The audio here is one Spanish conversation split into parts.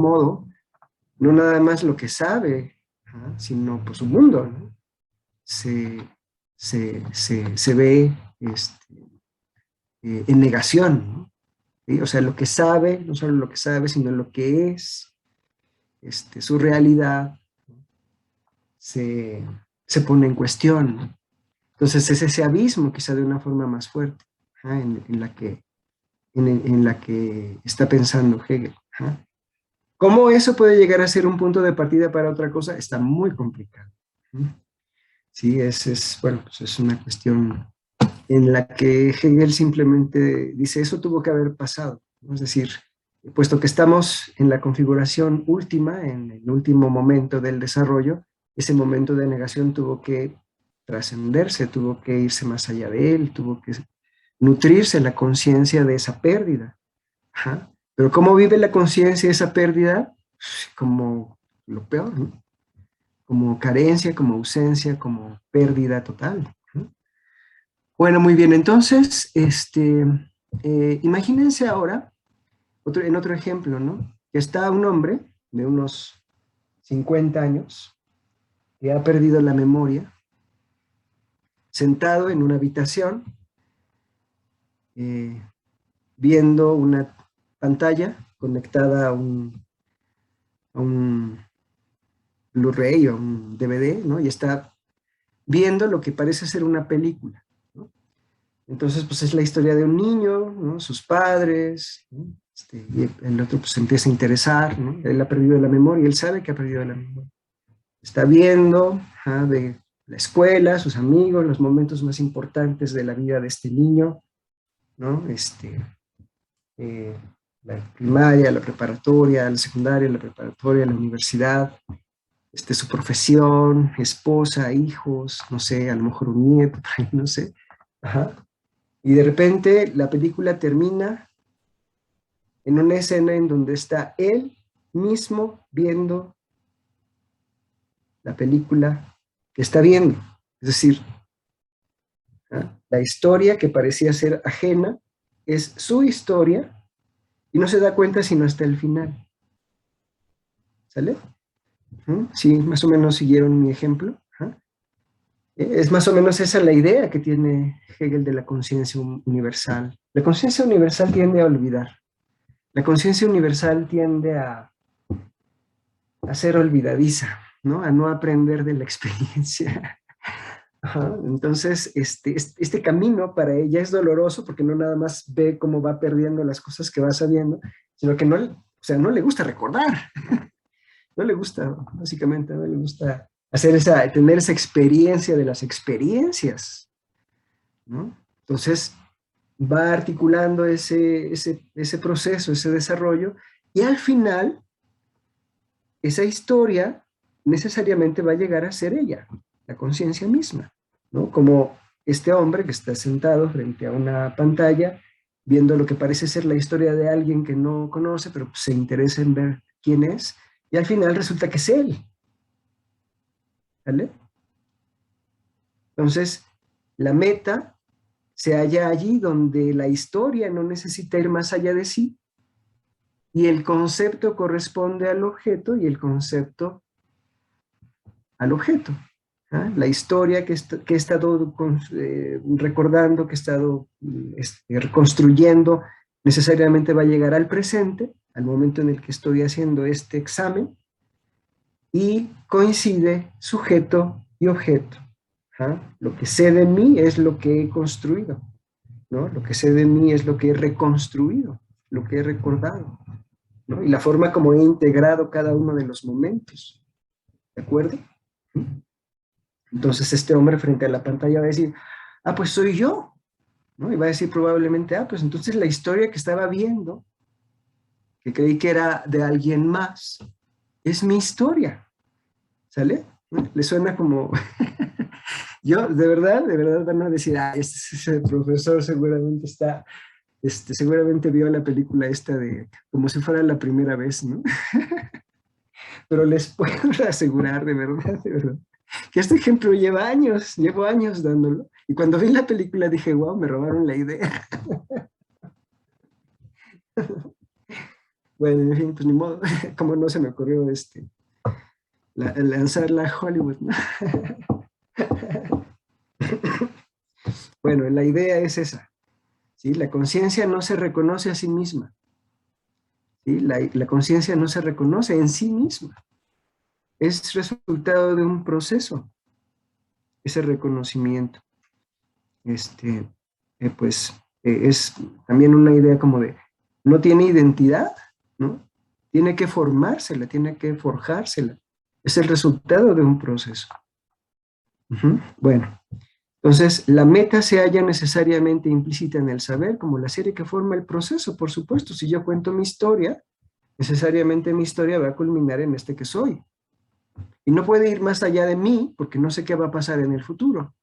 modo, no nada más lo que sabe, sino pues su mundo, ¿no? Se ve en negación, ¿no? ¿Sí? O sea, lo que sabe, no solo lo que sabe, sino lo que es, su realidad, se, se pone en cuestión, ¿no? Entonces es ese abismo, quizá de una forma más fuerte, en la que está pensando Hegel. ¿Cómo eso puede llegar a ser un punto de partida para otra cosa? Está muy complicado. Sí, bueno, pues es una cuestión en la que Hegel simplemente dice, eso tuvo que haber pasado, ¿no? Es decir, puesto que estamos en la configuración última, en el último momento del desarrollo, ese momento de negación tuvo que trascenderse, tuvo que irse más allá de él, tuvo que nutrirse la conciencia de esa pérdida. Ajá. Pero ¿cómo vive la conciencia de esa pérdida? Como lo peor, ¿no? Como carencia, como ausencia, como pérdida total, ¿no? Bueno, muy bien, entonces, imagínense ahora, en otro ejemplo, ¿no? Que está un hombre de unos 50 años que ha perdido la memoria, sentado en una habitación, eh, viendo una pantalla conectada a un Blu-ray o un DVD, ¿no? Y está viendo lo que parece ser una película, ¿no? Entonces, pues es la historia de un niño, ¿no? Sus padres, ¿no? Y el otro pues se empieza a interesar, ¿no? Él ha perdido la memoria, él sabe que ha perdido la memoria. Está viendo de la escuela, sus amigos, los momentos más importantes de la vida de este niño, ¿no? Eh, la primaria, la preparatoria, la secundaria, la preparatoria, la universidad, su profesión, esposa, hijos, no sé, a lo mejor un nieto, no sé. Ajá. Y de repente la película termina en una escena en donde está él mismo viendo la película que está viendo. Es decir, la historia que parecía ser ajena es su historia y no se da cuenta sino hasta el final. ¿Sale? Sí, más o menos siguieron mi ejemplo. Es más o menos esa la idea que tiene Hegel de la conciencia universal. La conciencia universal tiende a olvidar. La conciencia universal tiende a ser olvidadiza, ¿no? A no aprender de la experiencia. Ajá. Entonces, este camino para ella es doloroso porque no nada más ve cómo va perdiendo las cosas que va sabiendo, sino que no, o sea, no le gusta recordar. No le gusta, básicamente, no le gusta tener esa experiencia de las experiencias, ¿no? Entonces, va articulando ese proceso, ese desarrollo, y al final, esa historia necesariamente va a llegar a ser ella, la conciencia misma, ¿no? Como este hombre que está sentado frente a una pantalla, viendo lo que parece ser la historia de alguien que no conoce, pero se interesa en ver quién es, y al final resulta que es él, ¿vale? Entonces, la meta se halla allí donde la historia no necesita ir más allá de sí, y el concepto corresponde al objeto y el concepto al objeto. La historia que he estado recordando, que he estado reconstruyendo, necesariamente va a llegar al presente, al momento en el que estoy haciendo este examen, y coincide sujeto y objeto. Lo que sé de mí es lo que he construido, ¿no? Lo que sé de mí es lo que he reconstruido, lo que he recordado, ¿no? Y la forma como he integrado cada uno de los momentos, ¿de acuerdo? Entonces este hombre frente a la pantalla va a decir, ah, pues soy yo, ¿no? Y va a decir probablemente, ah, pues entonces la historia que estaba viendo, que creí que era de alguien más, es mi historia, ¿sale? ¿No? ¿Le suena como... Yo, de verdad van a decir, ah, ese profesor seguramente seguramente vio la película esta de como si fuera la primera vez, ¿no? Pero les puedo asegurar, de verdad, que este ejemplo llevo años dándolo. Y cuando vi la película dije, wow, me robaron la idea. Bueno, en fin, pues ni modo, como no se me ocurrió lanzarla a Hollywood, ¿no? Bueno, la idea es esa, ¿sí? La conciencia no se reconoce a sí misma, ¿sí? La conciencia no se reconoce en sí misma, es resultado de un proceso, ese reconocimiento. Este, pues es también una idea como de, no tiene identidad, ¿no? Tiene que formársela, tiene que forjársela. Es el resultado de un proceso. Bueno, entonces la meta se halla necesariamente implícita en el saber, como la serie que forma el proceso, por supuesto. Si yo cuento mi historia, necesariamente mi historia va a culminar en este que soy. Y no puede ir más allá de mí, porque no sé qué va a pasar en el futuro.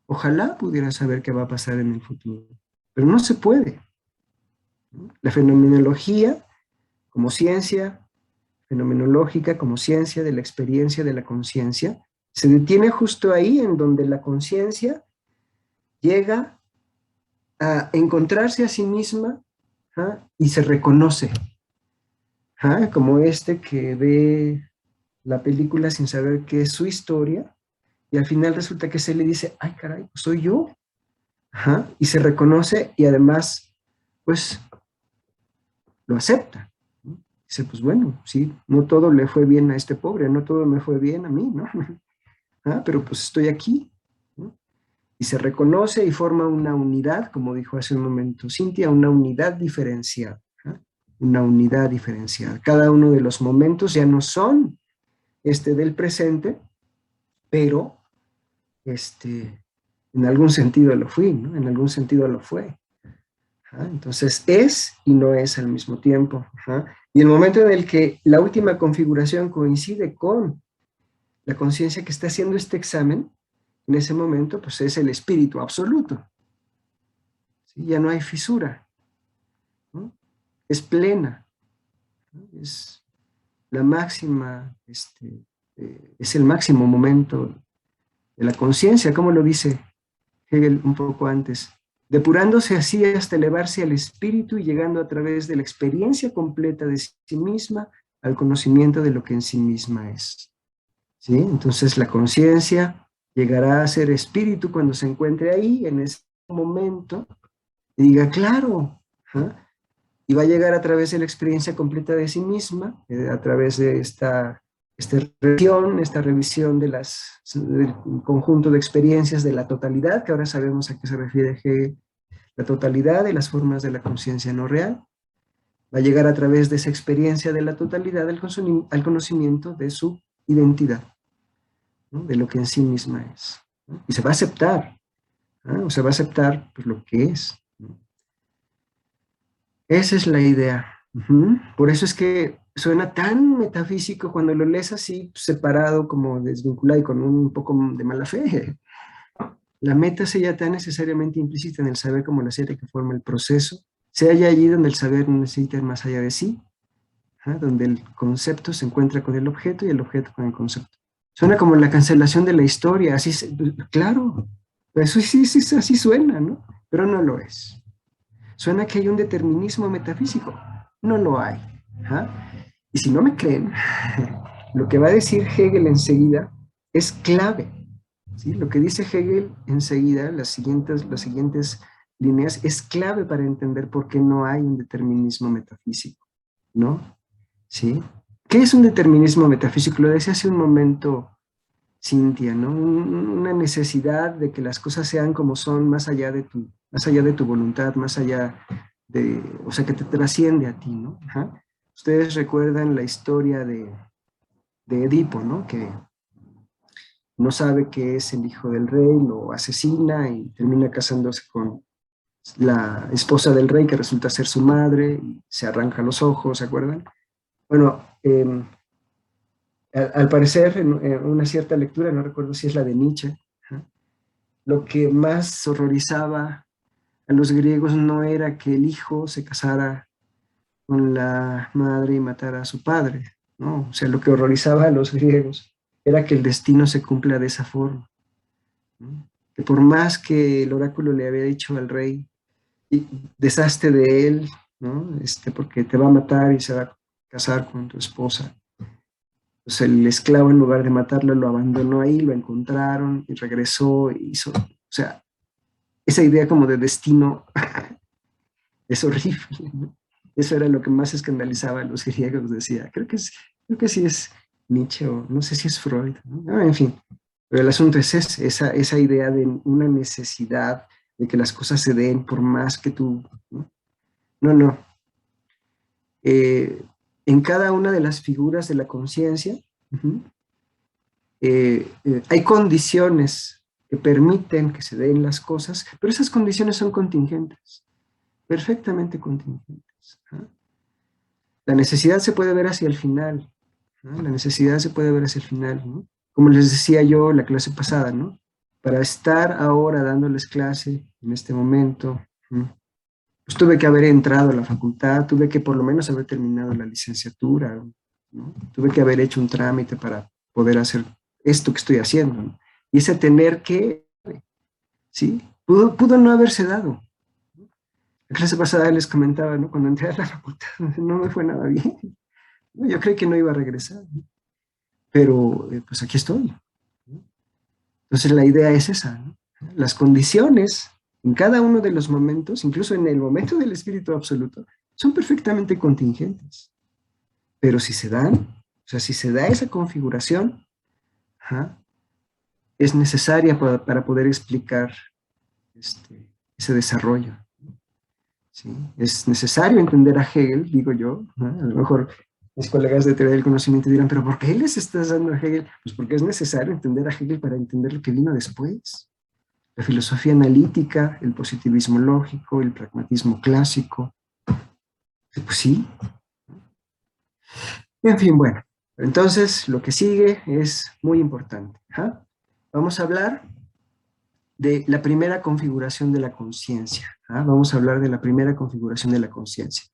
Ojalá pudiera saber qué va a pasar en el futuro, pero no se puede. La fenomenología como ciencia fenomenológica, como ciencia de la experiencia de la conciencia, se detiene justo ahí en donde la conciencia llega a encontrarse a sí misma, y se reconoce, como este que ve la película sin saber qué es su historia, y al final resulta que se le dice, ay caray, pues soy yo, y se reconoce y además, pues, lo acepta, ¿no? Dice, pues bueno, sí, no todo le fue bien a este pobre, no todo me fue bien a mí, ¿no? Pero pues estoy aquí, ¿no? Y se reconoce y forma una unidad, como dijo hace un momento Cintia, una unidad diferenciada, una unidad diferenciada. Cada uno de los momentos ya no son del presente, pero en algún sentido lo fui, ¿no? En algún sentido lo fue. Entonces es y no es al mismo tiempo. Y el momento en el que la última configuración coincide con la conciencia que está haciendo este examen, en ese momento pues es el espíritu absoluto. ¿Sí? Ya no hay fisura, ¿no? Es plena, ¿no? Es la máxima, es el máximo momento de la conciencia, como lo dice Hegel un poco antes, depurándose así hasta elevarse al espíritu y llegando a través de la experiencia completa de sí misma al conocimiento de lo que en sí misma es. ¿Sí? Entonces la conciencia llegará a ser espíritu cuando se encuentre ahí, en ese momento, y diga, claro, y va a llegar a través de la experiencia completa de sí misma, a través de esta revisión del conjunto de experiencias de la totalidad, que ahora sabemos a qué se refiere Hegel, la totalidad de las formas de la conciencia no real, va a llegar a través de esa experiencia de la totalidad al conocimiento de su identidad, ¿no? De lo que en sí misma es, ¿no? Y se va a aceptar, ¿no? O se va a aceptar pues, lo que es, ¿no? Esa es la idea. Por eso es que suena tan metafísico cuando lo lees así, separado, como desvinculado y con un poco de mala fe. La meta se halla tan necesariamente implícita en el saber como la serie que forma el proceso, se halla allí donde el saber no necesita ir más allá de sí, donde el concepto se encuentra con el objeto y el objeto con el concepto. Suena como la cancelación de la historia, así, claro, eso sí, sí, así suena, ¿no? Pero no lo es. Suena que hay un determinismo metafísico. No lo hay. Y si no me creen, lo que va a decir Hegel enseguida es clave. ¿Sí? Lo que dice Hegel enseguida, las siguientes líneas, es clave para entender por qué no hay un determinismo metafísico, ¿no? ¿Sí? ¿Qué es un determinismo metafísico? Lo decía hace un momento Cintia, ¿no? Una necesidad de que las cosas sean como son, más allá de tu voluntad, más allá o sea, que te trasciende a ti, ¿no? Ustedes recuerdan la historia de Edipo, ¿no? Que no sabe que es el hijo del rey, lo asesina y termina casándose con la esposa del rey, que resulta ser su madre, y se arranca los ojos, ¿se acuerdan? Bueno, al parecer, en una cierta lectura, no recuerdo si es la de Nietzsche, lo que más horrorizaba a los griegos no era que el hijo se casara con la madre y matara a su padre, ¿no? O sea, lo que horrorizaba a los griegos era que el destino se cumpla de esa forma, ¿no? Que por más que el oráculo le había dicho al rey, y deshazte de él, ¿no? Porque te va a matar y se va a casar con tu esposa. Pues el esclavo, en lugar de matarlo, lo abandonó ahí, lo encontraron y regresó y hizo, o sea, esa idea como de destino es horrible, ¿no? Eso era lo que más escandalizaba a los griegos, decía. Creo que sí es Nietzsche o no sé si es Freud, ¿no? En fin, pero el asunto es esa idea de una necesidad de que las cosas se den por más que tú, ¿no? No, no. Eh, en cada una de las figuras de la conciencia, hay condiciones que permiten que se den las cosas, pero esas condiciones son contingentes, perfectamente contingentes. ¿No? La necesidad se puede ver hacia el final, ¿no? La necesidad se puede ver hacia el final, ¿no? Como les decía yo la clase pasada, ¿no? Para estar ahora dándoles clase en este momento, ¿no? Pues tuve que haber entrado a la facultad, tuve que por lo menos haber terminado la licenciatura, ¿no? Tuve que haber hecho un trámite para poder hacer esto que estoy haciendo, ¿no? Y ese tener que, ¿sí? Pudo no haberse dado. La clase pasada les comentaba, ¿no? Cuando entré a la facultad no me fue nada bien. Yo creí que no iba a regresar, ¿no? Pero pues aquí estoy, ¿no? Entonces la idea es esa, ¿no? Las condiciones en cada uno de los momentos, incluso en el momento del espíritu absoluto, son perfectamente contingentes. Pero si se dan, o sea, si se da esa configuración, ajá, es necesaria para poder explicar ese desarrollo. ¿Sí? Es necesario entender a Hegel, digo yo, ¿no? A lo mejor mis colegas de teoría del conocimiento dirán, pero ¿por qué les estás dando a Hegel? Pues porque es necesario entender a Hegel para entender lo que vino después. La filosofía analítica, el positivismo lógico, el pragmatismo clásico. Pues sí. En fin, bueno. Entonces, lo que sigue es muy importante. ¿Ah? Vamos a hablar de la primera configuración de la conciencia. ¿Ah? Vamos a hablar de la primera configuración de la conciencia.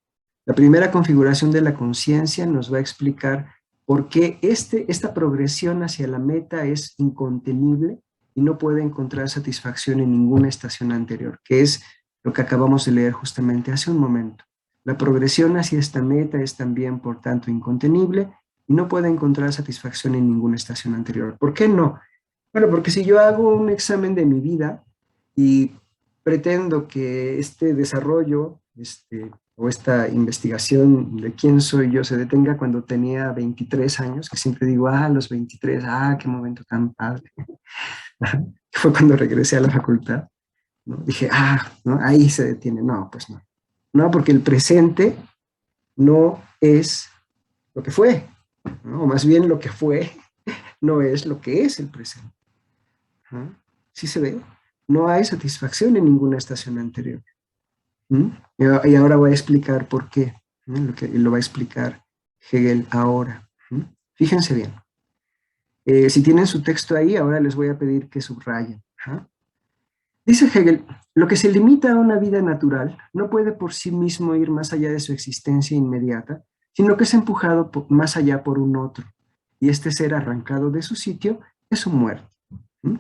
La primera configuración de la conciencia nos va a explicar por qué esta progresión hacia la meta es incontenible y no puede encontrar satisfacción en ninguna estación anterior, que es lo que acabamos de leer justamente hace un momento. La progresión hacia esta meta es también, por tanto, incontenible y no puede encontrar satisfacción en ninguna estación anterior. ¿Por qué no? Bueno, porque si yo hago un examen de mi vida y pretendo que este desarrollo, o esta investigación de quién soy yo se detenga cuando tenía 23 años, que siempre digo, los 23, qué momento tan padre. Fue cuando regresé a la facultad, ¿no? Dije, ¿no? Ahí se detiene. No, pues no. No, porque el presente no es lo que fue, ¿no? O más bien lo que fue no es lo que es el presente. ¿No? Sí se ve. No hay satisfacción en ninguna estación anterior. ¿Mm? Y ahora voy a explicar por qué, ¿no? Lo va a explicar Hegel ahora. ¿Mm? Fíjense bien. Si tienen su texto ahí, ahora les voy a pedir que subrayen. ¿Ah? Dice Hegel, lo que se limita a una vida natural no puede por sí mismo ir más allá de su existencia inmediata, sino que es empujado más allá por un otro, y este ser arrancado de su sitio es su muerte. ¿Mm?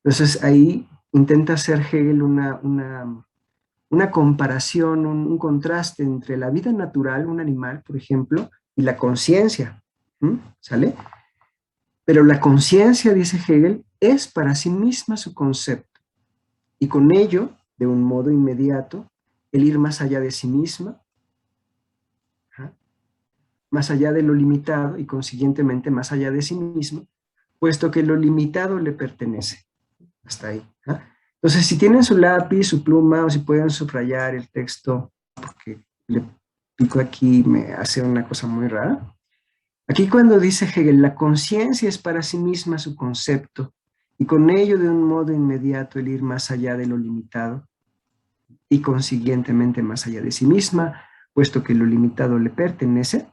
Entonces ahí intenta hacer Hegel una comparación, un contraste entre la vida natural, un animal, por ejemplo, y la conciencia. ¿Sale? Pero la conciencia, dice Hegel, es para sí misma su concepto, y con ello, de un modo inmediato, el ir más allá de sí misma, ¿ah? Más allá de lo limitado y consiguientemente más allá de sí misma, puesto que lo limitado le pertenece. Hasta ahí. ¿Ah? Entonces, si tienen su lápiz, su pluma, o si pueden subrayar el texto, porque le pico aquí me hace una cosa muy rara. Aquí cuando dice Hegel, la conciencia es para sí misma su concepto, y con ello de un modo inmediato el ir más allá de lo limitado, y consiguientemente más allá de sí misma, puesto que lo limitado le pertenece.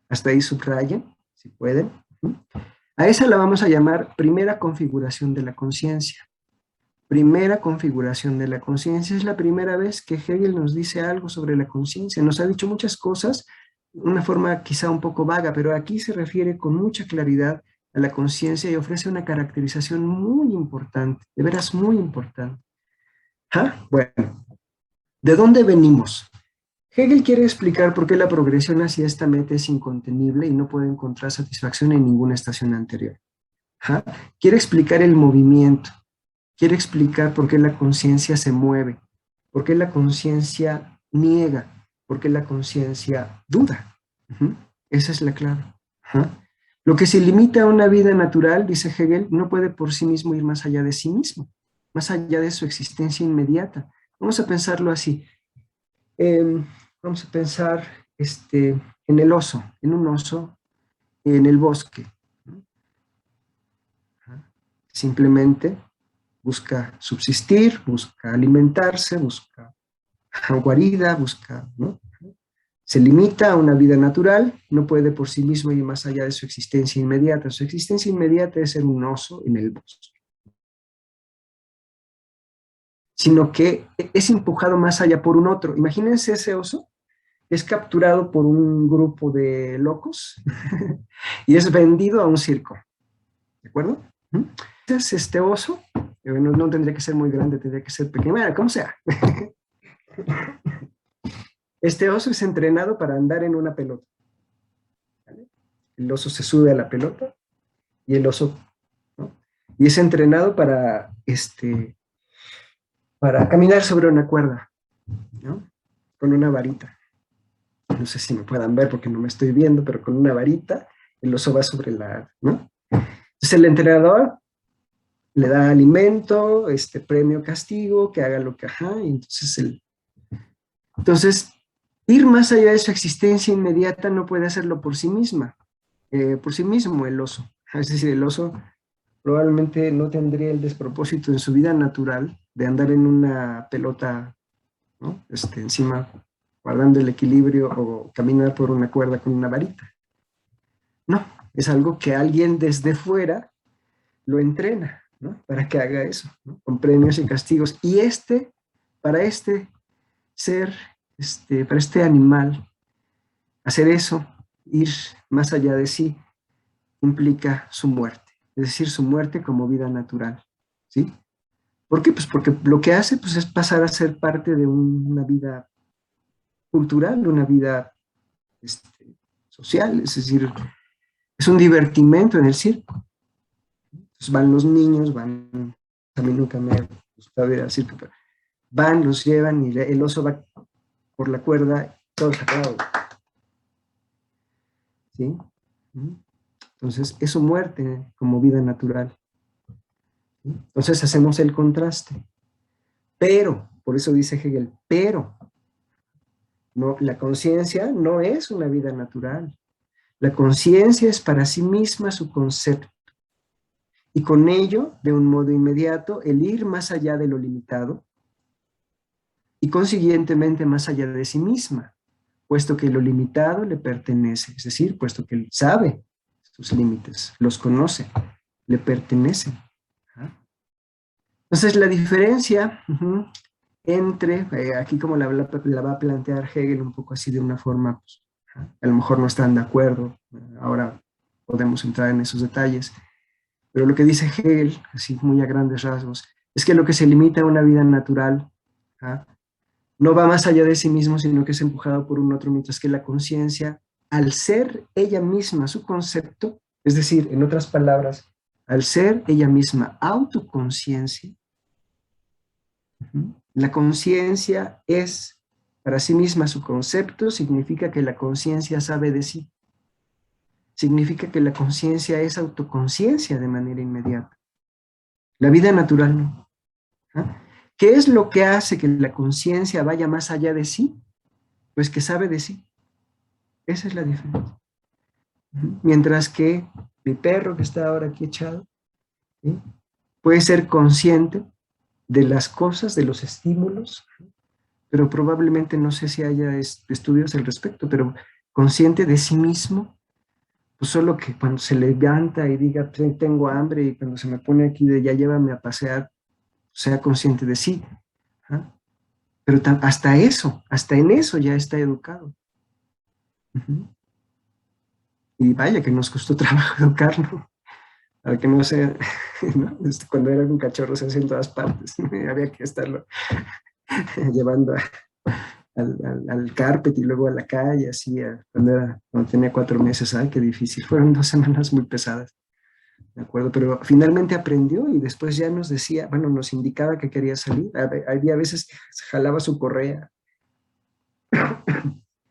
Hasta ahí subrayen, si pueden. A esa la vamos a llamar primera configuración de la conciencia. Primera configuración de la conciencia. Es la primera vez que Hegel nos dice algo sobre la conciencia. Nos ha dicho muchas cosas de una forma quizá un poco vaga, pero aquí se refiere con mucha claridad a la conciencia y ofrece una caracterización muy importante, de veras muy importante. Bueno, ¿de dónde venimos? Hegel quiere explicar por qué la progresión hacia esta meta es incontenible y no puede encontrar satisfacción en ninguna estación anterior. Ajá. Quiere explicar el movimiento, quiere explicar por qué la conciencia se mueve, por qué la conciencia niega, por qué la conciencia duda. Ujú. Esa es la clave. Ajá. Lo que se limita a una vida natural, dice Hegel, no puede por sí mismo ir más allá de sí mismo, más allá de su existencia inmediata. Vamos a pensarlo así. Eh, Vamos a pensar en el oso, en un oso en el bosque. ¿No? Simplemente busca subsistir, busca alimentarse, busca guarida, busca, ¿no? Se limita a una vida natural, no puede por sí mismo ir más allá de su existencia inmediata. Su existencia inmediata es ser un oso en el bosque, sino que es empujado más allá por un otro. Imagínense ese oso, es capturado por un grupo de locos y es vendido a un circo, ¿de acuerdo? Entonces, este oso, no tendría que ser muy grande, tendría que ser pequeño, bueno, como sea. Este oso es entrenado para andar en una pelota. ¿Vale? El oso se sube a la pelota y el oso, ¿no? Y es entrenado para caminar sobre una cuerda, ¿no? Con una varita. No sé si me puedan ver porque no me estoy viendo, pero con una varita el oso va sobre la, ¿no? Entonces el entrenador le da alimento, premio, castigo, que haga lo que, ajá, y entonces ir más allá de su existencia inmediata no puede hacerlo por sí misma, por sí mismo el oso. Es decir, el oso probablemente no tendría el despropósito en su vida natural de andar en una pelota, ¿no? Encima, guardando el equilibrio o caminar por una cuerda con una varita. No, es algo que alguien desde fuera lo entrena, ¿no? Para que haga eso, ¿no? Con premios y castigos. Y para este ser, para este animal, hacer eso, ir más allá de sí, implica su muerte, es decir, su muerte como vida natural, ¿sí? ¿Por qué? Pues porque lo que hace pues, es pasar a ser parte de una vida cultural, una vida social, es decir, es un divertimento en el circo. Entonces van los niños, a mí nunca me ha gustado ir al circo, pero van, los llevan y el oso va por la cuerda, todo sacado, ¿sí? Entonces, es su muerte como vida natural. ¿Sí? Entonces hacemos el contraste. Pero, por eso dice Hegel, pero no, la conciencia no es una vida natural. La conciencia es para sí misma su concepto. Y con ello, de un modo inmediato, el ir más allá de lo limitado y consiguientemente más allá de sí misma, puesto que lo limitado le pertenece, es decir, puesto que él sabe sus límites, los conoce, le pertenecen. Entonces, la diferencia entre, aquí como la va a plantear Hegel un poco así de una forma, pues, a lo mejor no están de acuerdo, ahora podemos entrar en esos detalles, pero lo que dice Hegel, así muy a grandes rasgos, es que lo que se limita a una vida natural, ¿ah? No va más allá de sí mismo, sino que es empujado por un otro, mientras que la conciencia, al ser ella misma su concepto, es decir, en otras palabras, al ser ella misma autoconciencia, la conciencia es para sí misma su concepto, significa que la conciencia sabe de sí, significa que la conciencia es autoconciencia de manera inmediata. La vida natural no. ¿Ah? ¿Qué es lo que hace que la conciencia vaya más allá de sí? Pues que sabe de sí. Esa es la diferencia. Mientras que mi perro que está ahora aquí echado, ¿sí? Puede ser consciente de las cosas, de los estímulos, pero probablemente no sé si haya estudios al respecto, pero consciente de sí mismo, pues solo que cuando se levanta y diga, tengo hambre, y cuando se me pone aquí de ya llévame a pasear, sea consciente de sí. ¿Ah? Pero hasta eso, hasta en eso ya está educado. Y vaya que nos costó trabajo educarlo, para que no sea, ¿no? Cuando era un cachorro se hacía en todas partes, había que estarlo llevando al carpet y luego a la calle, así, cuando tenía 4 meses. Ay, qué difícil. Fueron 2 semanas muy pesadas, ¿de acuerdo? Pero finalmente aprendió y después ya nos decía, bueno, nos indicaba que quería salir. Había veces que jalaba su correa,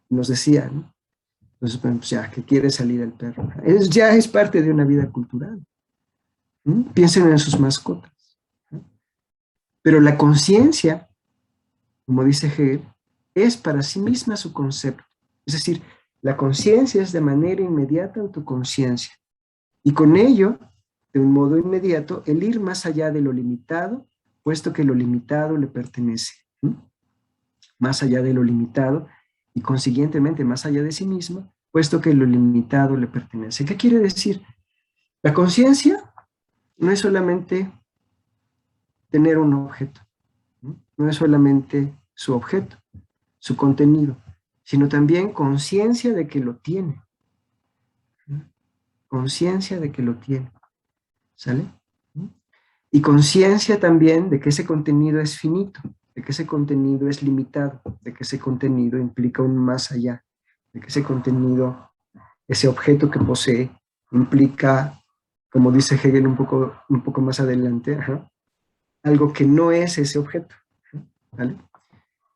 nos decía, ¿no? Entonces, bueno, pues ya, que quiere salir el perro. Ya es parte de una vida cultural. ¿Mm? Piensen en sus mascotas. ¿No? Pero la conciencia, como dice Hegel, es para sí misma su concepto. Es decir, la conciencia es de manera inmediata autoconciencia. Y con ello, de un modo inmediato, el ir más allá de lo limitado, puesto que lo limitado le pertenece. ¿Mm? Más allá de lo limitado y consiguientemente más allá de sí mismo, puesto que lo limitado le pertenece. ¿Qué quiere decir? La conciencia no es solamente tener un objeto, ¿no? No es solamente su objeto, su contenido, sino también conciencia de que lo tiene, ¿no? Conciencia de que lo tiene, ¿sale? ¿No? Y conciencia también de que ese contenido es finito, de que ese contenido es limitado, de que ese contenido implica un más allá, de que ese contenido, ese objeto que posee, implica, como dice Hegel un poco más adelante, ajá, algo que no es ese objeto, ¿vale?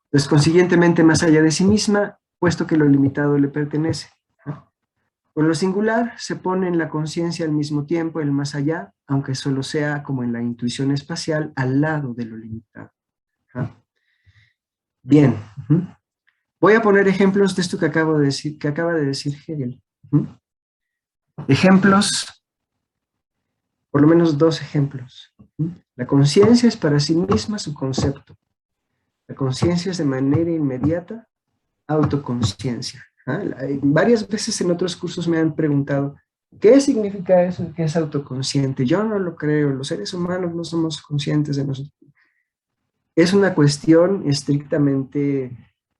Entonces, consiguientemente, más allá de sí misma, puesto que lo limitado le pertenece, ¿no? Con lo singular se pone en la conciencia al mismo tiempo el más allá, aunque solo sea como en la intuición espacial, al lado de lo limitado. ¿No? Bien, voy a poner ejemplos de esto que acaba de decir Hegel. Ejemplos, por lo menos 2 ejemplos. La conciencia es para sí misma su concepto. La conciencia es de manera inmediata autoconciencia. ¿Ah? Varias veces en otros cursos me han preguntado, ¿qué significa eso que es autoconsciente? Yo no lo creo, los seres humanos no somos conscientes de nosotros. Es una cuestión estrictamente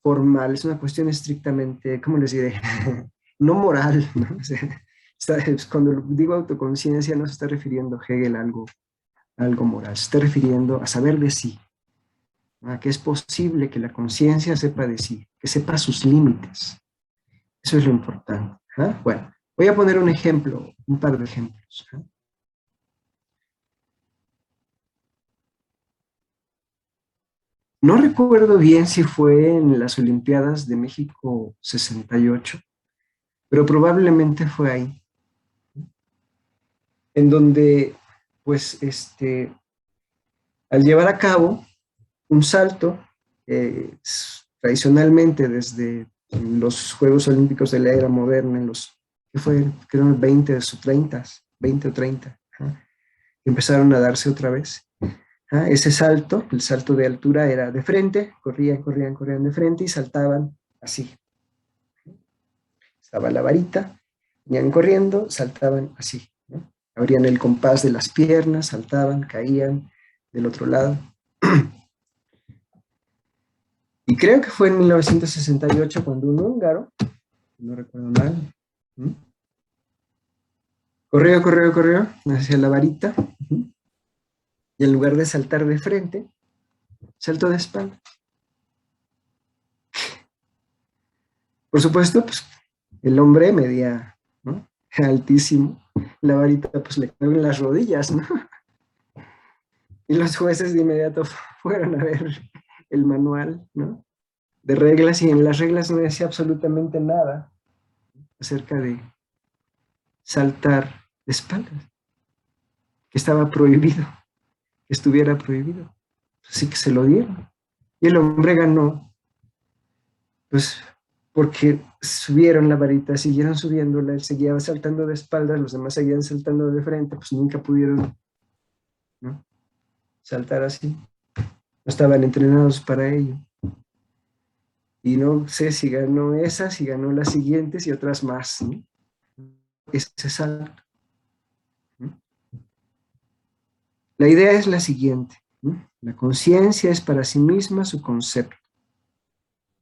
formal, es una cuestión estrictamente, ¿cómo les diré? No moral, ¿no? O sea, cuando digo autoconciencia no se está refiriendo a Hegel a algo moral, se está refiriendo a saber de sí, a que es posible que la conciencia sepa de sí, que sepa sus límites. Eso es lo importante. ¿Ah? Bueno, voy a poner un ejemplo, un par de ejemplos. ¿Ah? No recuerdo bien si fue en las Olimpiadas de México 68, pero probablemente fue ahí, en donde, pues, al llevar a cabo un salto, tradicionalmente desde los Juegos Olímpicos de la era moderna, en los, que fue, creo, 20 o 30, 20 o 30, ¿ah? Empezaron a darse otra vez. ¿Ah? Ese salto, el salto de altura era de frente, corrían de frente y saltaban así. Estaba la varita, venían corriendo, saltaban así, ¿no? Abrían el compás de las piernas, saltaban, caían del otro lado. Y creo que fue en 1968 cuando un húngaro, no recuerdo mal, ¿no? Corrió hacia la varita, y en lugar de saltar de frente, saltó de espalda. Por supuesto, pues el hombre medía, ¿no? Altísimo. La varita pues le cayó en las rodillas, ¿no? Y los jueces de inmediato fueron a ver el manual, ¿no? De reglas, y en las reglas no decía absolutamente nada acerca de saltar de espaldas, que estaba prohibido, que estuviera prohibido. Así que se lo dieron. Y el hombre ganó, pues porque subieron la varita, siguieron subiéndola, él seguía saltando de espaldas, los demás seguían saltando de frente, pues nunca pudieron, ¿no? Saltar así. No estaban entrenados para ello. Y no sé si ganó esa, si ganó las siguientes y otras más, ¿no? Ese salto, ¿no? La idea es la siguiente, ¿no? La conciencia es para sí misma su concepto.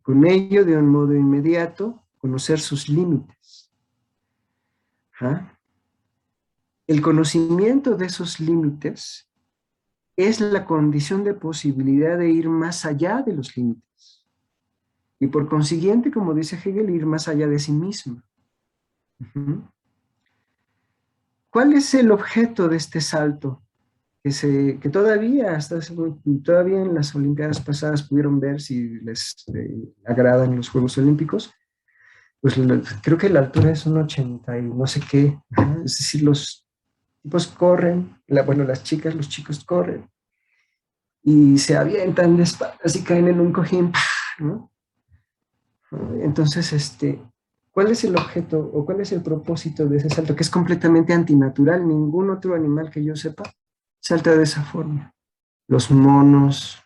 Con ello, de un modo inmediato, conocer sus límites. ¿Ah? El conocimiento de esos límites es la condición de posibilidad de ir más allá de los límites. y por consiguiente, como dice Hegel, ir más allá de sí mismo. Ujú. ¿Cuál es el objeto de este salto? Que todavía, todavía en las Olimpiadas pasadas pudieron ver si les agradan los Juegos Olímpicos, pues creo que la altura es un 80 y no sé qué. Ajá. Es decir, los tipos corren, bueno, las chicas, los chicos corren y se avientan de espaldas y caen en un cojín, ¿no? Entonces, ¿cuál es el objeto o cuál es el propósito de ese salto? Que es completamente antinatural. Ningún otro animal que yo sepa salta de esa forma. Los monos,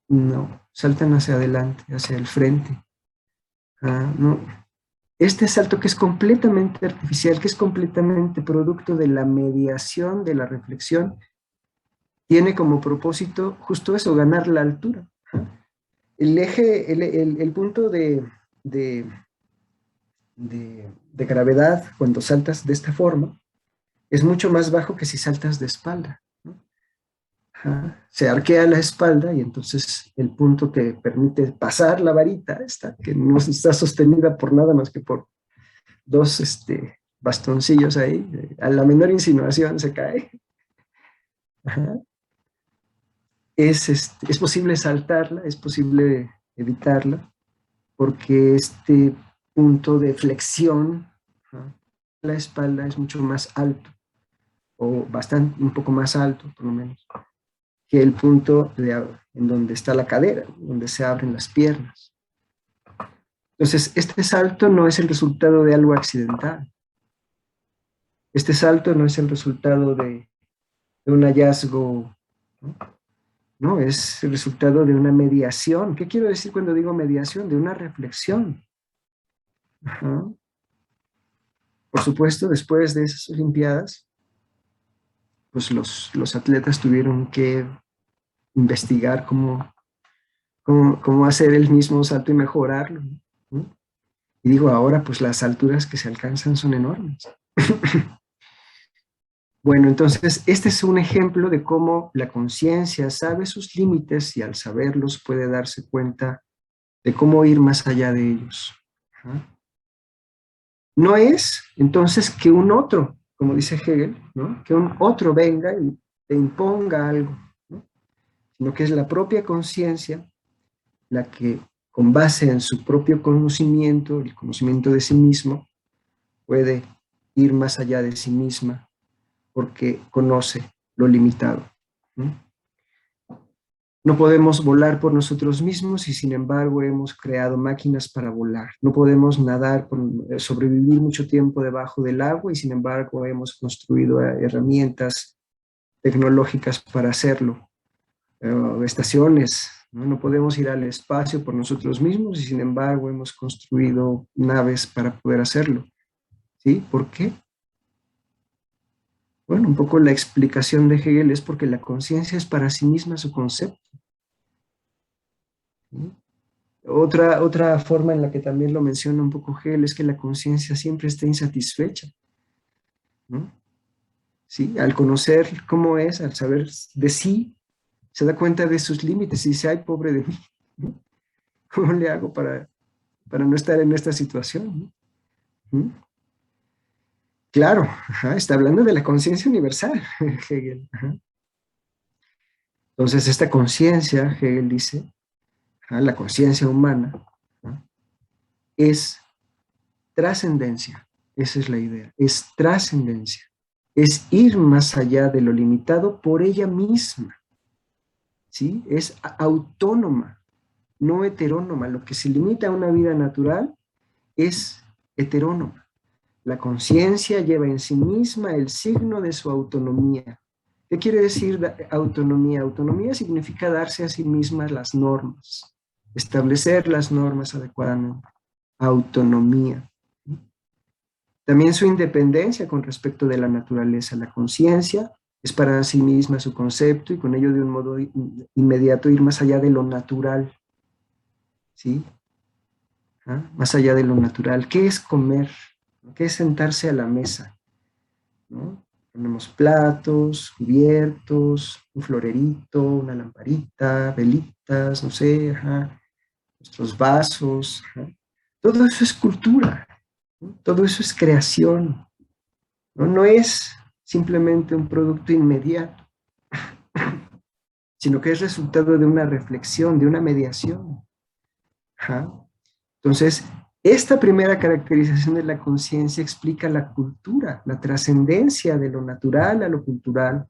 no, saltan hacia adelante, hacia el frente. No. Este salto que es completamente artificial, que es completamente producto de la mediación, de la reflexión, tiene como propósito justo eso, ganar la altura. El eje, el punto de, de gravedad cuando saltas de esta forma es mucho más bajo que si saltas de espalda, ¿no? Se arquea la espalda y entonces el punto que permite pasar la varita, esta, que no está sostenida por nada más que por dos bastoncillos ahí, a la menor insinuación se cae. Ajá. Es posible saltarla, es posible evitarla, porque este punto de flexión, ajá, la espalda es mucho más alto, o bastante, un poco más alto, por lo menos, que el punto en donde está la cadera, donde se abren las piernas. Entonces, este salto no es el resultado de algo accidental. Este salto no es el resultado de un hallazgo, ¿no? No, es el resultado de una mediación. ¿Qué quiero decir cuando digo mediación? De una reflexión. Ajá. Por supuesto, después de esas Olimpiadas, pues los atletas tuvieron que investigar cómo hacer el mismo salto y mejorarlo, ¿no? Y digo, ahora pues las alturas que se alcanzan son enormes. Bueno, entonces este es un ejemplo de cómo la conciencia sabe sus límites y al saberlos puede darse cuenta de cómo ir más allá de ellos. Ajá. No es entonces que un otro, como dice Hegel, ¿no? Que un otro venga y te imponga algo, ¿no? Sino que es la propia conciencia la que, con base en su propio conocimiento, el conocimiento de sí mismo, puede ir más allá de sí misma porque conoce lo limitado, ¿no? No podemos volar por nosotros mismos y sin embargo hemos creado máquinas para volar. No podemos nadar, sobrevivir mucho tiempo debajo del agua y sin embargo hemos construido herramientas tecnológicas para hacerlo. Estaciones, ¿no? No podemos ir al espacio por nosotros mismos y sin embargo hemos construido naves para poder hacerlo. ¿Sí? ¿Por qué? Bueno, un poco la explicación de Hegel es porque la conciencia es para sí misma su concepto, ¿sí? Otra forma en la que también lo menciona un poco Hegel es que la conciencia siempre está insatisfecha, ¿no? ¿Sí? Al conocer cómo es, al saber de sí, se da cuenta de sus límites y dice, ay, pobre de mí, ¿no? ¿Cómo le hago para no estar en esta situación? ¿No? ¿Mm? Claro, ajá, está hablando de la conciencia universal, Hegel. Ajá. Entonces, esta conciencia, Hegel dice, ajá, la conciencia humana, ¿no? Es trascendencia, esa es la idea, es trascendencia, es ir más allá de lo limitado por ella misma, ¿sí? Es autónoma, no heterónoma. Lo que se limita a una vida natural es heterónoma. La conciencia lleva en sí misma el signo de su autonomía. ¿Qué quiere decir autonomía? Autonomía significa darse a sí misma las normas, establecer las normas adecuadamente. Autonomía. También su independencia con respecto de la naturaleza. La conciencia es para sí misma su concepto y con ello de un modo inmediato ir más allá de lo natural, ¿sí? ¿Ah? Más allá de lo natural. ¿Qué es comer? ¿Qué es sentarse a la mesa? ¿No? Ponemos platos, cubiertos, un florerito, una lamparita, velitas, no sé, ajá. nuestros vasos, ¿no? Todo eso es cultura, ¿no? Todo eso es creación, ¿no? No es simplemente un producto inmediato, sino que es resultado de una reflexión, de una mediación. Ajá. Entonces, esta primera caracterización de la conciencia explica la cultura, la trascendencia de lo natural a lo cultural,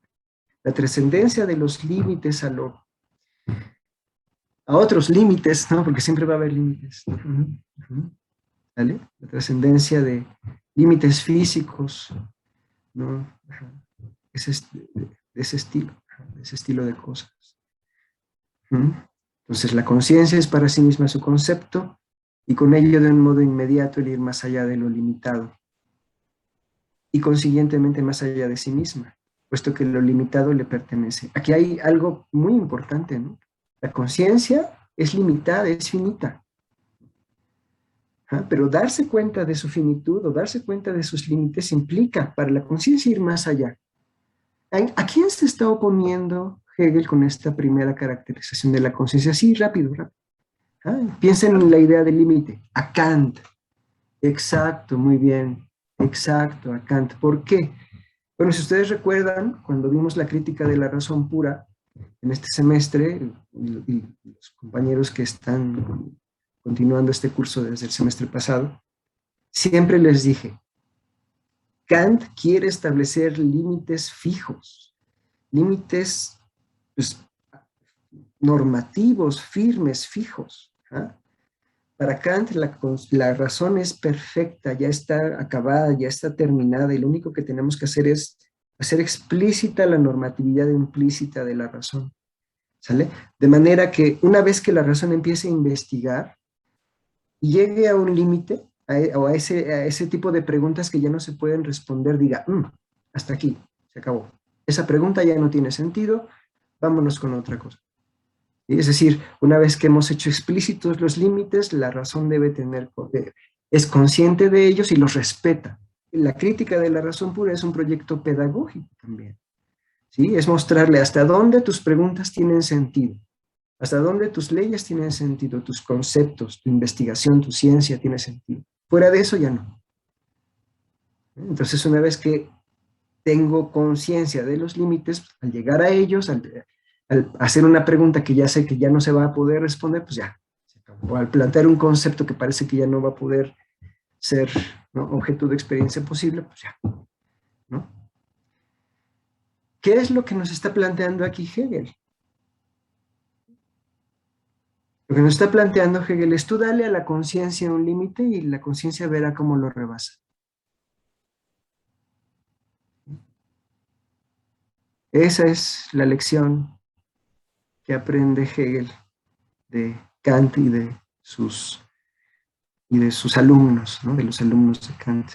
la trascendencia de los límites a otros límites, ¿no? Porque siempre va a haber límites. ¿Vale? La trascendencia de límites físicos, ¿no? De ese estilo de cosas. Entonces, la conciencia es para sí misma su concepto y con ello de un modo inmediato el ir más allá de lo limitado y consiguientemente más allá de sí misma, puesto que lo limitado le pertenece. Aquí hay algo muy importante, ¿no? La conciencia es limitada, es finita. Pero darse cuenta de su finitud o darse cuenta de sus límites implica para la conciencia ir más allá. ¿A quién se está oponiendo Hegel con esta primera caracterización de la conciencia? Sí, rápido, rápido. Piensen en la idea del límite. A Kant. Exacto, muy bien. Exacto, a Kant. ¿Por qué? Bueno, si ustedes recuerdan, cuando vimos la crítica de la razón pura en este semestre, y los compañeros que están continuando este curso desde el semestre pasado, siempre les dije, Kant quiere establecer límites fijos, límites pues, normativos, firmes, fijos. Para Kant la razón es perfecta, ya está acabada, ya está terminada y lo único que tenemos que hacer es hacer explícita la normatividad implícita de la razón. ¿Sale? De manera que una vez que la razón empiece a investigar y llegue a un límite, o a ese tipo de preguntas que ya no se pueden responder, diga, hasta aquí, se acabó. Esa pregunta ya no tiene sentido, vámonos con otra cosa. Es decir, una vez que hemos hecho explícitos los límites, la razón debe tener, es consciente de ellos y los respeta. La crítica de la razón pura es un proyecto pedagógico también. ¿Sí? Es mostrarle hasta dónde tus preguntas tienen sentido, hasta dónde tus leyes tienen sentido, tus conceptos, tu investigación, tu ciencia tiene sentido. Fuera de eso ya no. Entonces, una vez que tengo conciencia de los límites, al llegar a ellos, al hacer una pregunta que ya sé que ya no se va a poder responder, pues ya, se acabó. O al plantear un concepto que parece que ya no va a poder ser, ¿no?, objeto de experiencia posible, pues ya, ¿no? ¿Qué es lo que nos está planteando aquí Hegel? Lo que nos está planteando Hegel es tú dale a la conciencia un límite y la conciencia verá cómo lo rebasa. Esa es la lección que aprende Hegel de Kant y de sus alumnos, ¿no? De los alumnos de Kant.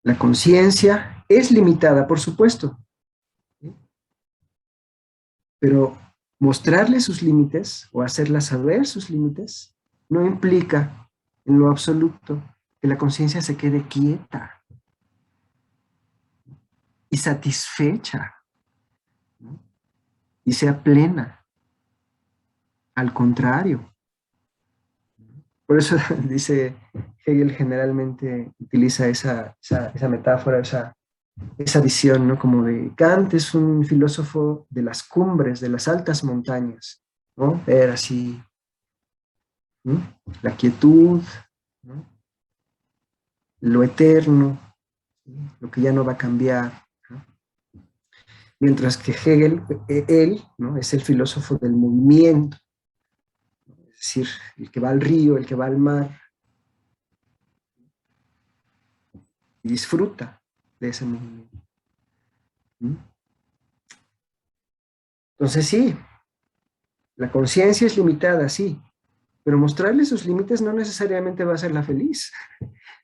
La conciencia es limitada, por supuesto, ¿sí? Pero mostrarle sus límites o hacerla saber sus límites no implica en lo absoluto que la conciencia se quede quieta y satisfecha, ¿no?, y sea plena. Al contrario. Por eso dice Hegel generalmente utiliza esa metáfora, esa visión, ¿no? Como de Kant es un filósofo de las cumbres, de las altas montañas, ¿no? Ver así, ¿no?, la quietud, ¿no?, lo eterno, ¿sí?, lo que ya no va a cambiar, ¿no? Mientras que Hegel, él, ¿no?, es el filósofo del movimiento, es decir, el que va al río, el que va al mar, y disfruta de ese movimiento. Entonces sí, la conciencia es limitada, sí, pero mostrarle sus límites no necesariamente va a hacerla feliz,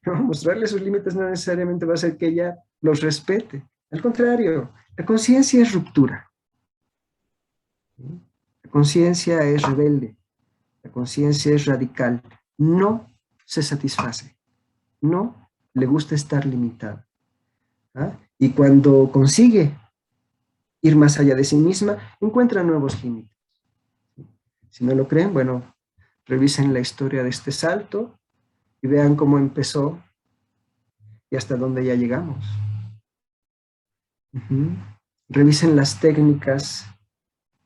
¿no? Mostrarle sus límites no necesariamente va a hacer que ella los respete. Al contrario, la conciencia es ruptura. La conciencia es rebelde, la conciencia es radical, no se satisface, no le gusta estar limitada. Y cuando consigue ir más allá de sí misma, encuentra nuevos límites. Si no lo creen, bueno, Revisen la historia de este salto y vean cómo empezó y hasta dónde ya llegamos. Revisen las técnicas,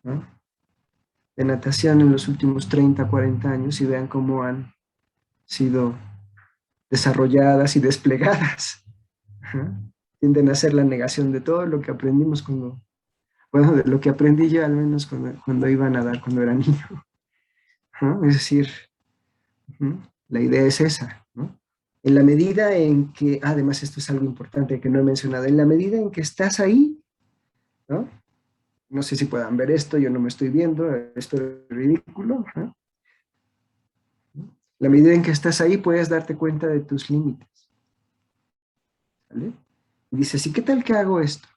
¿no?, de natación en los últimos 30, 40 años y vean cómo han sido desarrolladas y desplegadas. Ajá. Tienden a ser la negación de todo lo que aprendimos cuando, bueno, de lo que aprendí yo al menos cuando iba a nadar, cuando era niño. Ajá. Es decir, la idea es esa, ¿no? En la medida en que, además esto es algo importante que no he mencionado, en la medida en que estás ahí, ¿no? No sé si puedan ver esto, yo no me estoy viendo, esto es ridículo. ¿No? La medida en que estás ahí puedes darte cuenta de tus límites. ¿Vale? Y dices, ¿y qué tal que hago esto?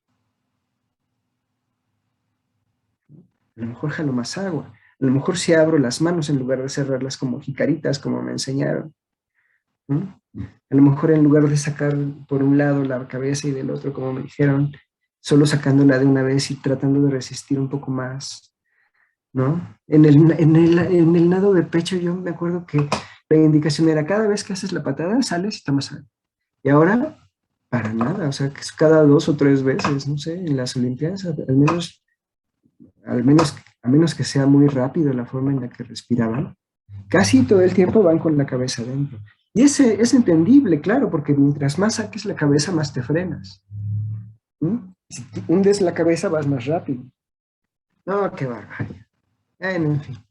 A lo mejor jalo más agua. A lo mejor si abro las manos en lugar de cerrarlas como jicaritas, como me enseñaron. ¿No? A lo mejor en lugar de sacar por un lado la cabeza y del otro, como me dijeron, solo sacándola de una vez y tratando de resistir un poco más, ¿no? En el nado de pecho yo me acuerdo que la indicación era cada vez que haces la patada, sales y tomas agua. Y ahora, para nada, o sea, que es cada 2 o 3 veces, no sé, en las Olimpiadas, a menos que sea muy rápido la forma en la que respiraban, casi todo el tiempo van con la cabeza adentro. Y ese es entendible, claro, porque mientras más saques la cabeza, más te frenas. Si hundes la cabeza, vas más rápido. No, qué barbaridad. En fin.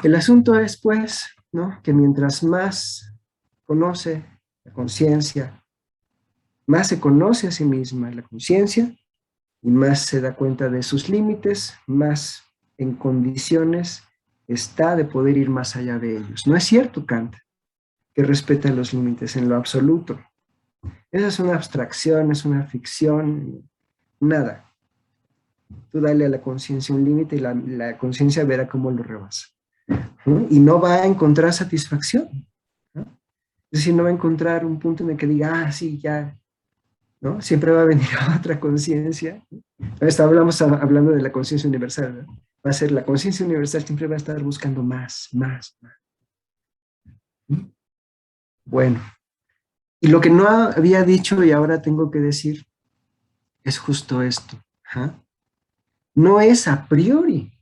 El asunto es, pues, ¿no?, que mientras más conoce la conciencia, más se conoce a sí misma la conciencia y más se da cuenta de sus límites, más en condiciones está de poder ir más allá de ellos. No es cierto, Kant, que respeta los límites en lo absoluto. Esa es una abstracción, es una ficción, nada. Tú dale a la conciencia un límite y la conciencia verá cómo lo rebasa. ¿No? Y no va a encontrar satisfacción. ¿No? Es decir, no va a encontrar un punto en el que diga, sí, ya, ¿no? Siempre va a venir otra conciencia. Estábamos hablando de la conciencia universal, ¿no? Va a ser la conciencia universal, siempre va a estar buscando más, más, más. Bueno, y lo que no había dicho y ahora tengo que decir es justo esto. ¿Ah? No es a priori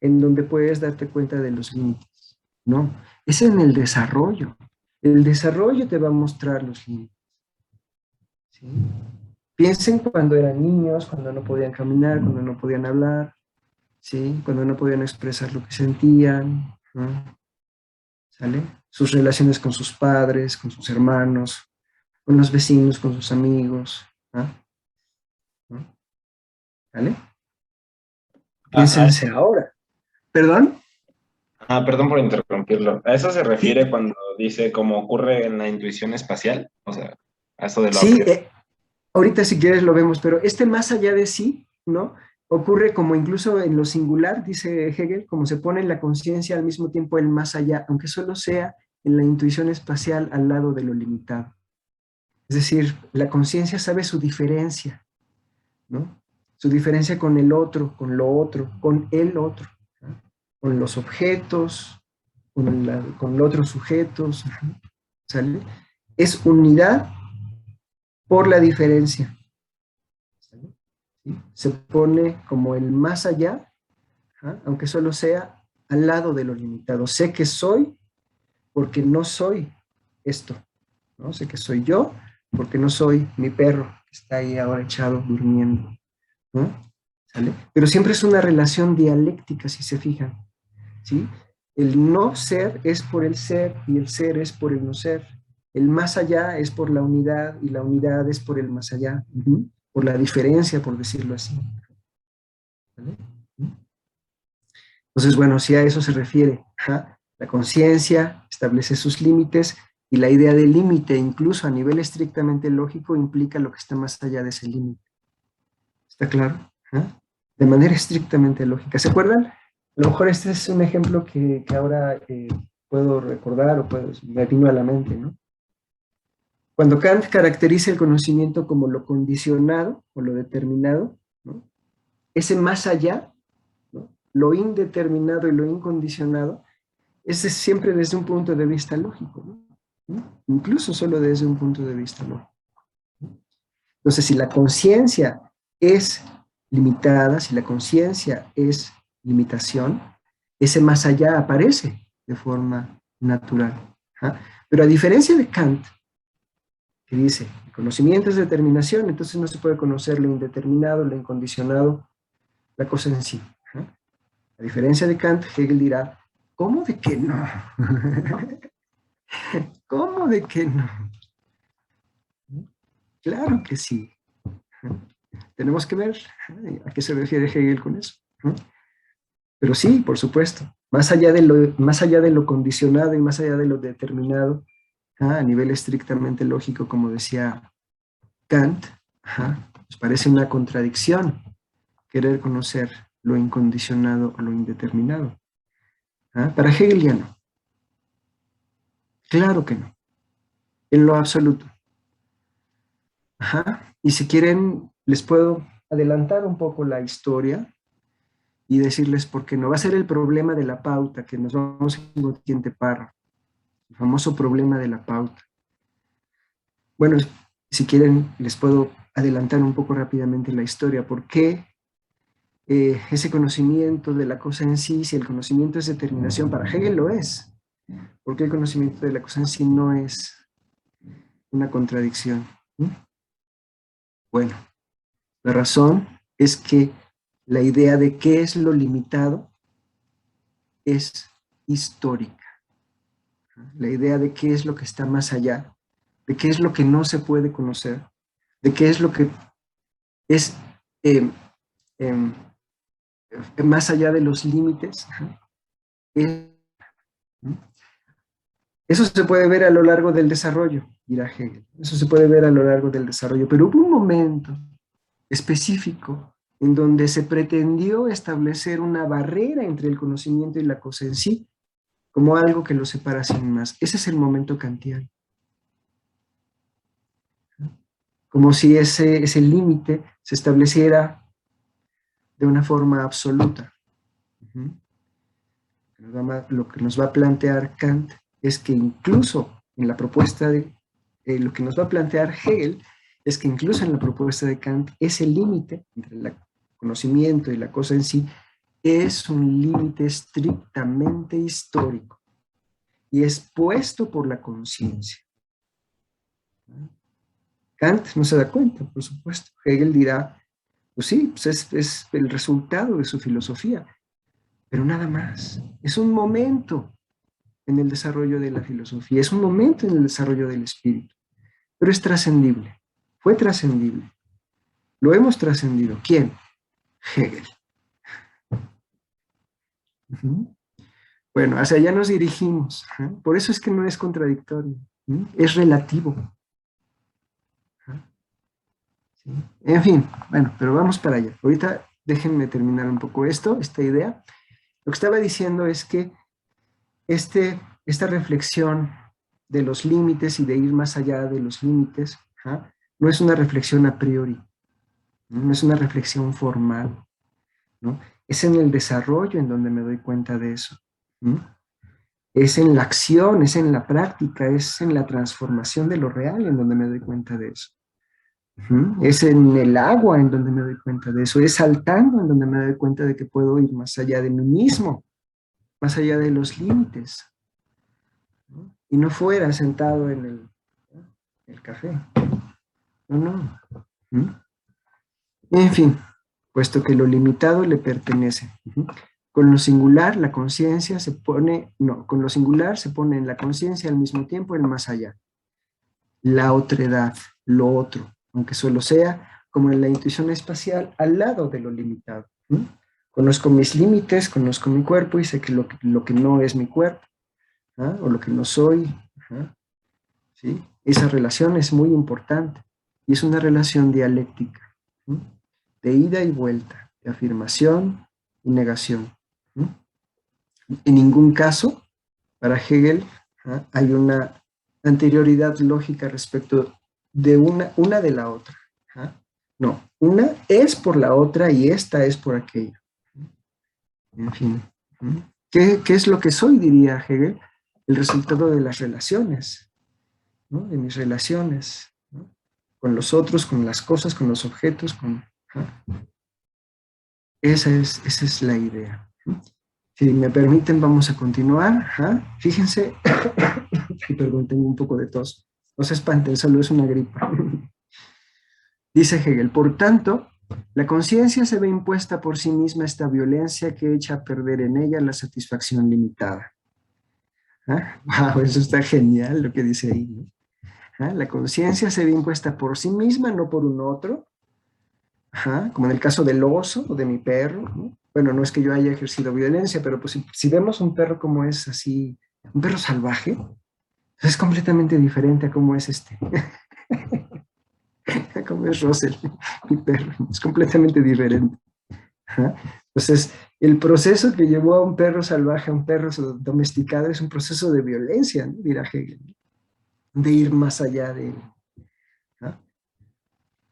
en donde puedes darte cuenta de los límites, no, es en el desarrollo. El desarrollo te va a mostrar los límites. ¿Sí? Piensen cuando eran niños, cuando no podían caminar, cuando no podían hablar, ¿sí?, cuando no podían expresar lo que sentían, ¿no? ¿Sale? Sus relaciones con sus padres, con sus hermanos, con los vecinos, con sus amigos, ¿no? ¿No? ¿Sale? Ah, Piénsense ahora. ¿Perdón? perdón por interrumpirlo. ¿A eso se refiere Sí, cuando dice cómo ocurre en la intuición espacial? O sea, a eso de lo a sí, priori. ahorita si quieres lo vemos, pero este más allá de sí, ¿no? Ocurre como incluso en lo singular, dice Hegel, como se pone en la conciencia al mismo tiempo el más allá, aunque solo sea en la intuición espacial al lado de lo limitado. Es decir, la conciencia sabe su diferencia, ¿no? Su diferencia con el otro, con lo otro, con el otro, ¿no? Con los objetos, con otros sujetos, ¿sale? Es unidad por la diferencia. ¿Sí? Se pone como el más allá, aunque solo sea al lado de lo limitado. Sé que soy porque no soy esto, ¿no? Sé que soy yo porque no soy mi perro que está ahí ahora echado durmiendo, ¿no? ¿Sale? Pero siempre es una relación dialéctica, si se fijan, ¿sí? El no ser es por el ser y el ser es por el no ser. El más allá es por la unidad y la unidad es por el más allá, por la diferencia, por decirlo así. ¿Vale? Entonces, bueno, si a eso se refiere, la conciencia establece sus límites y la idea de límite, incluso a nivel estrictamente lógico, implica lo que está más allá de ese límite. ¿Está claro? De manera estrictamente lógica. ¿Se acuerdan? A lo mejor este es un ejemplo que ahora puedo recordar o me vino a la mente, ¿no? Cuando Kant caracteriza el conocimiento como lo condicionado o lo determinado, ¿no?, ese más allá, ¿no?, lo indeterminado y lo incondicionado, es siempre desde un punto de vista lógico, ¿no? Incluso solo desde un punto de vista lógico. Entonces, si la conciencia es limitada, si la conciencia es limitación, ese más allá aparece de forma natural. ¿Ah? Pero a diferencia de Kant, que dice, el conocimiento es determinación, entonces no se puede conocer lo indeterminado, lo incondicionado, la cosa en sí. ¿Ah? A diferencia de Kant, Hegel dirá, ¿cómo de que no? ¿Cómo de que no? Claro que sí. Tenemos que ver a qué se refiere Hegel con eso. Pero sí, por supuesto, más allá de lo condicionado y más allá de lo determinado, a nivel estrictamente lógico, como decía Kant, nos parece una contradicción querer conocer lo incondicionado o lo indeterminado. Para Hegel ya no. Claro que no. En lo absoluto. Y si quieren, les puedo adelantar un poco la historia y decirles por qué no. Va a ser el problema de la pauta, que nos vamos en el siguiente párrafo. El famoso problema de la pauta. Bueno, si quieren, les puedo adelantar un poco rápidamente la historia. ¿Por qué ese conocimiento de la cosa en sí, si el conocimiento es determinación, para Hegel lo es? ¿Por qué el conocimiento de la cosa en sí no es una contradicción? Bueno, la razón es que la idea de qué es lo limitado es histórica. La idea de qué es lo que está más allá, de qué es lo que no se puede conocer, de qué es lo que es más allá de los límites. Eso se puede ver a lo largo del desarrollo, dirá Hegel. Eso se puede ver a lo largo del desarrollo. Pero hubo un momento específico en donde se pretendió establecer una barrera entre el conocimiento y la cosa en sí, como algo que lo separa sin más. Ese es el momento kantiano. Como si ese límite se estableciera de una forma absoluta. Lo que nos va a plantear Kant es que incluso en la propuesta de, lo que nos va a plantear Hegel es que incluso en la propuesta de Kant ese límite entre el conocimiento y la cosa en sí es un límite estrictamente histórico y es puesto por la conciencia. Kant no se da cuenta, por supuesto. Hegel dirá, pues sí, pues es el resultado de su filosofía, pero nada más. Es un momento en el desarrollo de la filosofía, es un momento en el desarrollo del espíritu, pero es trascendible, fue trascendible. Lo hemos trascendido. ¿Quién? Hegel. Bueno, hacia allá nos dirigimos. Por eso es que no es contradictorio, es relativo. ¿Sí? En fin, bueno, pero vamos para allá. Ahorita déjenme terminar un poco esta idea. Lo que estaba diciendo es que esta reflexión de los límites y de ir más allá de los límites, no es una reflexión a priori, no es una reflexión formal, ¿no? Es en el desarrollo en donde me doy cuenta de eso. Es en la acción, es en la práctica, es en la transformación de lo real en donde me doy cuenta de eso. Es en el agua en donde me doy cuenta de eso, es saltando en donde me doy cuenta de que puedo ir más allá de mí mismo, más allá de los límites, ¿no? Y no fuera sentado en el café. No. En fin, puesto que lo limitado le pertenece. Con lo singular, la conciencia se pone, no, con lo singular se pone en la conciencia al mismo tiempo el más allá. La otredad, lo otro, aunque solo sea como en la intuición espacial, al lado de lo limitado. Conozco mis límites, conozco mi cuerpo y sé que lo que no es mi cuerpo, o lo que no soy. ¿Sí? Esa relación es muy importante y es una relación dialéctica, de ida y vuelta, de afirmación y negación. En ningún caso, para Hegel, hay una anterioridad lógica respecto de una de la otra. No, una es por la otra y esta es por aquella. En fin. ¿Qué es lo que soy, diría Hegel? El resultado de las relaciones, ¿no? De mis relaciones, ¿no? Con los otros, con las cosas, con los objetos, esa es la idea. Si me permiten, vamos a continuar. Fíjense, perdón, tengo un poco de tos. No se espanten, solo es una gripa. Dice Hegel, por tanto, la conciencia se ve impuesta por sí misma esta violencia que echa a perder en ella la satisfacción limitada. Wow, eso está genial lo que dice ahí, ¿no? La conciencia se ve impuesta por sí misma, no por un otro. Como en el caso del oso o de mi perro, ¿no? Bueno, no es que yo haya ejercido violencia, pero pues si vemos un perro como es así, un perro salvaje, es completamente diferente a cómo es a cómo es Russell, mi perro, es completamente diferente. Entonces, el proceso que llevó a un perro salvaje a un perro domesticado es un proceso de violencia, ¿no? Dirá Hegel, de ir más allá de él.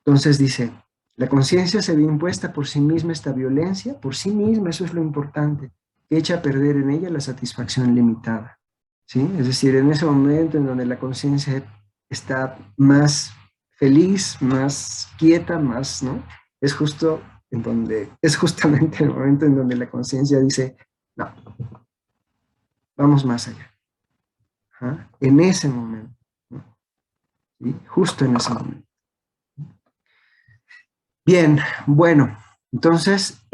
Entonces dice, la conciencia se ve impuesta por sí misma esta violencia, por sí misma, eso es lo importante, que echa a perder en ella la satisfacción limitada. ¿Sí? Es decir, en ese momento en donde la conciencia está más feliz, más quieta, más, ¿no? Es justamente el momento en donde la conciencia dice, no, vamos más allá. En ese momento, ¿no? ¿Sí? Justo en ese momento. Bien, bueno, entonces